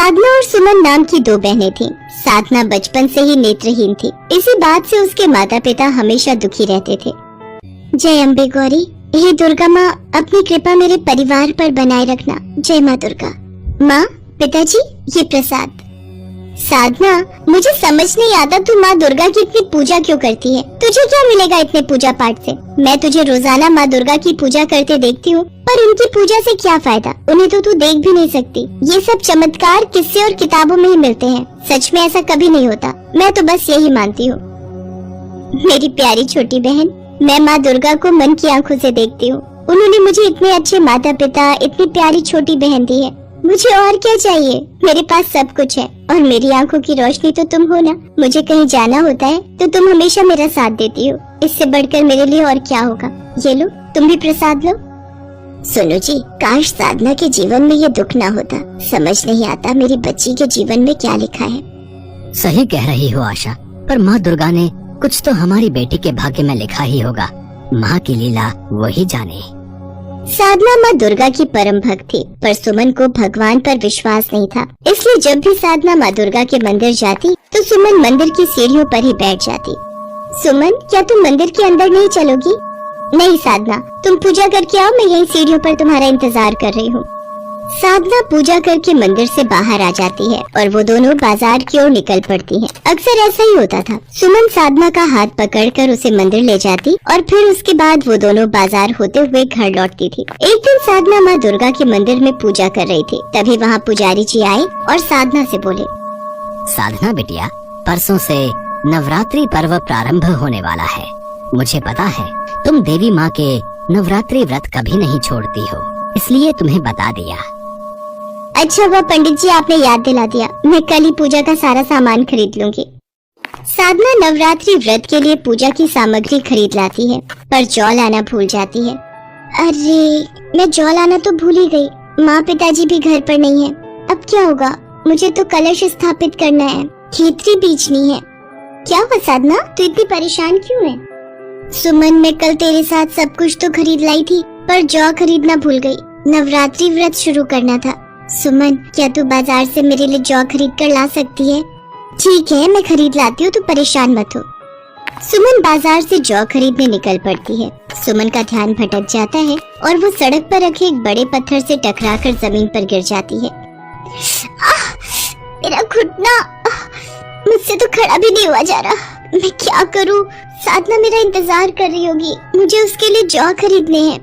साधना और सुमन नाम की दो बहनें थीं। साधना बचपन से ही नेत्रहीन थी। इसी बात से उसके माता पिता हमेशा दुखी रहते थे। जय अम्बे गौरी, हे दुर्गा माँ, अपनी कृपा मेरे परिवार पर बनाए रखना। जय माँ दुर्गा। माँ, पिताजी, ये प्रसाद। साधना, मुझे समझ नहीं आता तू माँ दुर्गा की इतनी पूजा क्यों करती है। तुझे क्या मिलेगा इतने पूजा पाठ से? मैं तुझे रोजाना माँ दुर्गा की पूजा करते देखती हूँ, पर उनकी पूजा से क्या फायदा? उन्हें तो तू देख भी नहीं सकती। ये सब चमत्कार किस्से और किताबों में ही मिलते हैं, सच में ऐसा कभी नहीं होता। मैं तो बस यही मानती हूँ। मेरी प्यारी छोटी बहन, मैं माँ दुर्गा को मन की आंखों से देखती हूँ। उन्होंने मुझे इतने अच्छे माता पिता, इतनी प्यारी छोटी बहन दी है। मुझे और क्या चाहिए? मेरे पास सब कुछ है और मेरी आंखों की रोशनी तो तुम हो ना। मुझे कहीं जाना होता है तो तुम हमेशा मेरा साथ देती हो। इससे बढ़कर मेरे लिए और क्या होगा? ये लो, तुम भी प्रसाद लो। सुनो जी, काश साधना के जीवन में ये दुख ना होता। समझ नहीं आता मेरी बच्ची के जीवन में क्या लिखा है। सही कह रही हो आशा, पर माँ दुर्गा ने कुछ तो हमारी बेटी के भाग्य में लिखा ही होगा। माँ की लीला वही जाने। साधना माँ दुर्गा की परम भक्त थी, पर सुमन को भगवान पर विश्वास नहीं था। इसलिए जब भी साधना माँ दुर्गा के मंदिर जाती तो सुमन मंदिर की सीढ़ियों पर ही बैठ जाती। सुमन, क्या तुम मंदिर के अंदर नहीं चलोगी? नहीं साधना, तुम पूजा करके आओ, मैं यही सीढ़ियों पर तुम्हारा इंतजार कर रही हूँ। साधना पूजा करके मंदिर से बाहर आ जाती है और वो दोनों बाजार की ओर निकल पड़ती हैं। अक्सर ऐसा ही होता था। सुमन साधना का हाथ पकड़कर उसे मंदिर ले जाती और फिर उसके बाद वो दोनों बाजार होते हुए घर लौटती थी। एक दिन साधना माँ दुर्गा के मंदिर में पूजा कर रही थी। तभी वहाँ पुजारी जी आए और साधना से बोले, साधना बिटिया, परसों से नवरात्रि पर्व प्रारंभ होने वाला है। मुझे पता है तुम देवी माँ के नवरात्रि व्रत कभी नहीं छोड़ती हो, इसलिए तुम्हें बता दिया। अच्छा हुआ पंडित जी, आपने याद दिला दिया। मैं कल ही पूजा का सारा सामान खरीद लूंगी। साधना नवरात्रि व्रत के लिए पूजा की सामग्री खरीद लाती है, पर जौ लाना भूल जाती है। अरे, मैं जौ लाना तो भूल ही गई। माँ पिताजी भी घर पर नहीं है। अब क्या होगा? मुझे तो कलश स्थापित करना है, खेतरी बीजनी है। क्या हुआ साधना, तू इतनी परेशान क्यों है? सुमन, मैं कल तेरे साथ सब कुछ तो खरीद लाई थी, पर जौ खरीदना भूल गई। नवरात्रि व्रत शुरू करना था। सुमन, क्या तू बाजार से मेरे लिए जौ खरीद कर ला सकती है? ठीक है, मैं खरीद लाती हूँ, तू परेशान मत हो। सुमन बाजार से जौ खरीदने निकल पड़ती है। सुमन का ध्यान भटक जाता है और वो सड़क पर रखे एक बड़े पत्थर से टकराकर जमीन पर गिर जाती है। मेरा घुटना, मुझसे तो खड़ा भी नहीं हुआ जा रहा। मैं क्या करूँ? साधना मेरा इंतजार कर रही होगी, मुझे उसके लिए जौ खरीदने हैं।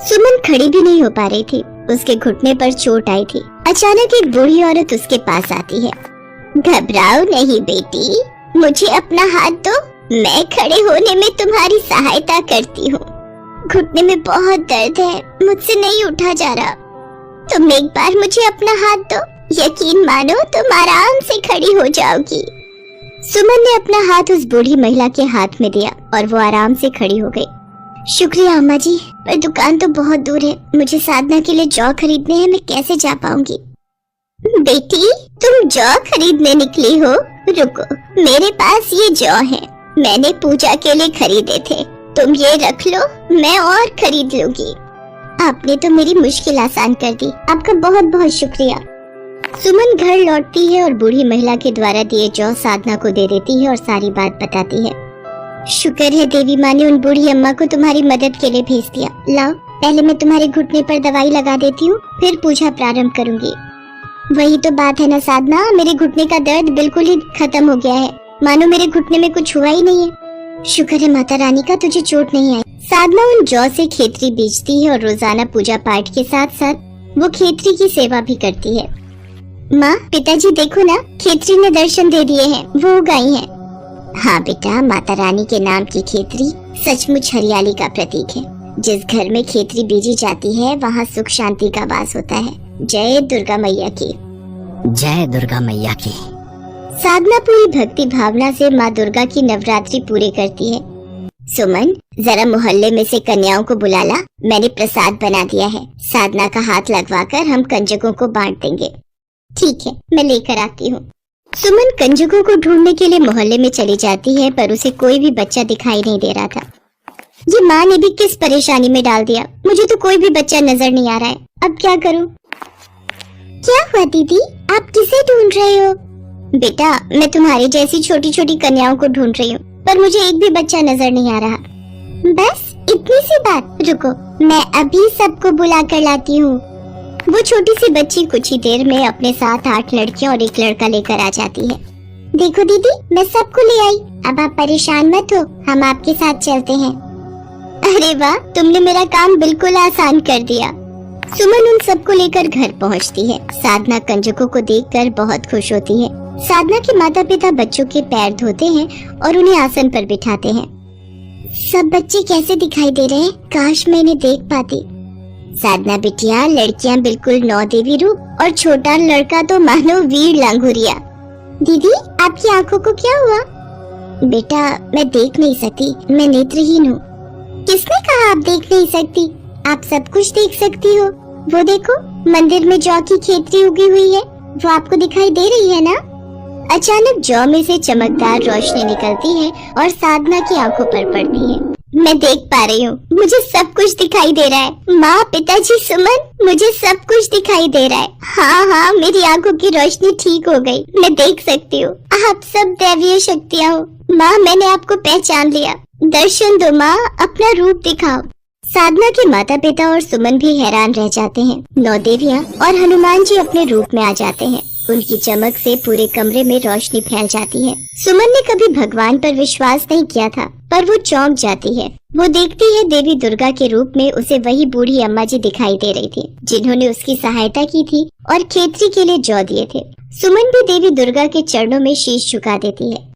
सुमन खड़ी भी नहीं हो पा रही थी, उसके घुटने पर चोट आई थी। अचानक एक बूढ़ी औरत उसके पास आती है। घबराओ नहीं बेटी, मुझे अपना हाथ दो, मैं खड़े होने में तुम्हारी सहायता करती हूँ। घुटने में बहुत दर्द है, मुझसे नहीं उठा जा रहा। तुम एक बार मुझे अपना हाथ दो, यकीन मानो तुम आराम से खड़ी हो जाओगी। सुमन ने अपना हाथ उस बूढ़ी महिला के हाथ में दिया और वो आराम से खड़ी हो गई। शुक्रिया अम्मा जी, पर दुकान तो बहुत दूर है, मुझे साधना के लिए जौ खरीदने हैं, मैं कैसे जा पाऊंगी? बेटी, तुम जौ खरीदने निकली हो? रुको, मेरे पास ये जौ है, मैंने पूजा के लिए खरीदे थे। तुम ये रख लो, मैं और खरीद लूंगी। आपने तो मेरी मुश्किल आसान कर दी, आपका बहुत बहुत शुक्रिया। सुमन घर लौटती है और बूढ़ी महिला के द्वारा दिए जौ साधना को दे देती है और सारी बात बताती है। शुक्र है देवी माँ ने उन बूढ़ी अम्मा को तुम्हारी मदद के लिए भेज दिया। लाओ, पहले मैं तुम्हारे घुटने पर दवाई लगा देती हूँ, फिर पूजा प्रारंभ करूँगी। वही तो बात है ना साधना, मेरे घुटने का दर्द बिल्कुल ही खत्म हो गया है, मानो मेरे घुटने में कुछ हुआ ही नहीं है। शुक्र है माता रानी का तुझे चोट नहीं आई। साधना उन जौ से खेतरी बीजती है और रोजाना पूजा पाठ के साथ साथ वो खेतरी की सेवा भी करती है। माँ, पिताजी देखो ना, खेतरी ने दर्शन दे दिए हैं, वो उगाई हैं। हाँ बेटा, माता रानी के नाम की खेतरी सचमुच हरियाली का प्रतीक है। जिस घर में खेतरी बीजी जाती है वहाँ सुख शांति का वास होता है। जय दुर्गा मैया की। जय दुर्गा मैया की। साधना पूरी भक्ति भावना से माँ दुर्गा की नवरात्रि पूरी करती है। सुमन, जरा मोहल्ले में से कन्याओं को बुला ला, मैंने प्रसाद बना दिया है। साधना का हाथ लगवाकर हम कंजकों को बांट देंगे। ठीक है, मैं लेकर आती हूँ। सुमन कंजकों को ढूंढने के लिए मोहल्ले में चली जाती है, पर उसे कोई भी बच्चा दिखाई नहीं दे रहा था। ये माँ ने भी किस परेशानी में डाल दिया, मुझे तो कोई भी बच्चा नजर नहीं आ रहा है, अब क्या करूँ? क्या हुआ दीदी, आप किसे ढूंढ रहे हो? बेटा, मैं तुम्हारी जैसी छोटी छोटी कन्याओं को ढूंढ रही हूँ, पर मुझे एक भी बच्चा नजर नहीं आ रहा। बस इतनी सी बात, रुको मैं अभी सबको बुला कर लाती हूँ। वो छोटी सी बच्ची कुछ ही देर में अपने साथ 8 लड़कियां और एक लड़का लेकर आ जाती है। देखो दीदी, मैं सबको ले आई, अब आप परेशान मत हो, हम आपके साथ चलते हैं। अरे वाह, तुमने मेरा काम बिल्कुल आसान कर दिया। सुमन उन सबको लेकर घर पहुंचती है। साधना कंजकों को देखकर बहुत खुश होती है। साधना के माता पिता बच्चों के पैर धोते हैं और उन्हें आसन पर बिठाते हैं। सब बच्चे कैसे दिखाई दे रहे हैं, काश मैं इन्हें देख पाती। साधना बिटिया, लड़कियां बिल्कुल 9 देवी रूप और छोटा लड़का तो मानो वीर लांगुरिया। दीदी, आपकी आंखों को क्या हुआ? बेटा, मैं देख नहीं सकती, मैं नेत्रहीन हूँ। किसने कहा आप देख नहीं सकती? आप सब कुछ देख सकती हो। वो देखो, मंदिर में जौ की खेती उगी हुई है, वो आपको दिखाई दे रही है ना? अचानक जौ में से चमकदार रोशनी निकलती है और साधना की आंखों पर पड़ती है। मैं देख पा रही हूँ, मुझे सब कुछ दिखाई दे रहा है। माँ, पिताजी, सुमन, मुझे सब कुछ दिखाई दे रहा है। हाँ, मेरी आंखों की रोशनी ठीक हो गई, मैं देख सकती हूँ। आप सब दैवीय शक्तियाँ हो। माँ, मैंने आपको पहचान लिया। दर्शन दो माँ, अपना रूप दिखाओ। साधना के माता पिता और सुमन भी हैरान रह जाते हैं। 9 देवियाँ और हनुमान जी अपने रूप में आ जाते हैं। उनकी चमक से पूरे कमरे में रोशनी फैल जाती है। सुमन ने कभी भगवान पर विश्वास नहीं किया था, पर वो चौंक जाती है। वो देखती है देवी दुर्गा के रूप में उसे वही बूढ़ी अम्मा जी दिखाई दे रही थी, जिन्होंने उसकी सहायता की थी और खेती के लिए जौ दिए थे। सुमन भी देवी दुर्गा के चरणों में शीश झुका देती है।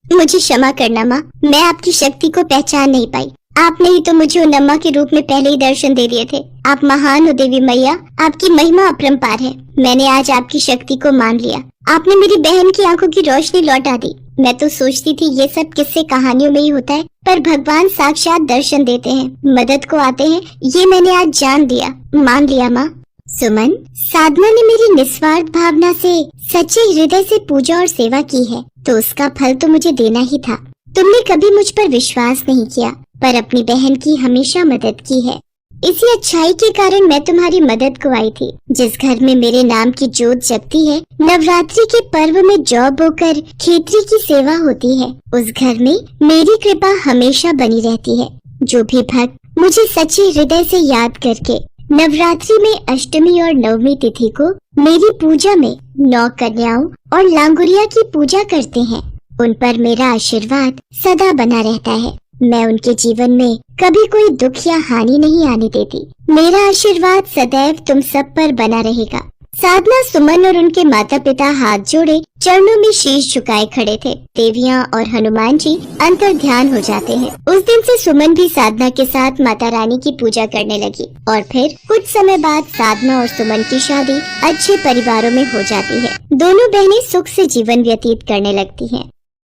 मुझे क्षमा करना माँ, मैं आपकी शक्ति को पहचान नहीं पाई। आपने ही तो मुझे उन अम्मा के रूप में पहले ही दर्शन दे दिए थे। आप महान हो देवी मैया, आपकी महिमा अपरंपार है। मैंने आज आपकी शक्ति को मान लिया। आपने मेरी बहन की आंखों की रोशनी लौटा दी। मैं तो सोचती थी ये सब किस्से कहानियों में ही होता है, पर भगवान साक्षात दर्शन देते हैं, मदद को आते हैं, ये मैंने आज जान लिया, मान लिया माँ। सुमन, साधना ने मेरी निस्वार्थ भावना से सच्चे हृदय से पूजा और सेवा की है, तो उसका फल तो मुझे देना ही था। तुमने कभी मुझ पर विश्वास नहीं किया, पर अपनी बहन की हमेशा मदद की है। इसी अच्छाई के कारण मैं तुम्हारी मदद को आई थी। जिस घर में मेरे नाम की जोत जगती है, नवरात्रि के पर्व में जौ बोकर खेतरी की सेवा होती है, उस घर में मेरी कृपा हमेशा बनी रहती है। जो भी भक्त मुझे सच्चे हृदय से याद करके नवरात्रि में अष्टमी और नवमी तिथि को मेरी पूजा में 9 कन्याओं और लांगुरिया की पूजा करते हैं, उन पर मेरा आशीर्वाद सदा बना रहता है। मैं उनके जीवन में कभी कोई दुख या हानि नहीं आने देती। मेरा आशीर्वाद सदैव तुम सब पर बना रहेगा। साधना, सुमन और उनके माता पिता हाथ जोड़े चरणों में शीश झुकाए खड़े थे। देवियां और हनुमान जी अंतर ध्यान हो जाते हैं। उस दिन से सुमन भी साधना के साथ माता रानी की पूजा करने लगी और फिर कुछ समय बाद साधना और सुमन की शादी अच्छे परिवारों में हो जाती है। दोनों बहनें सुख से जीवन व्यतीत करने लगती हैं।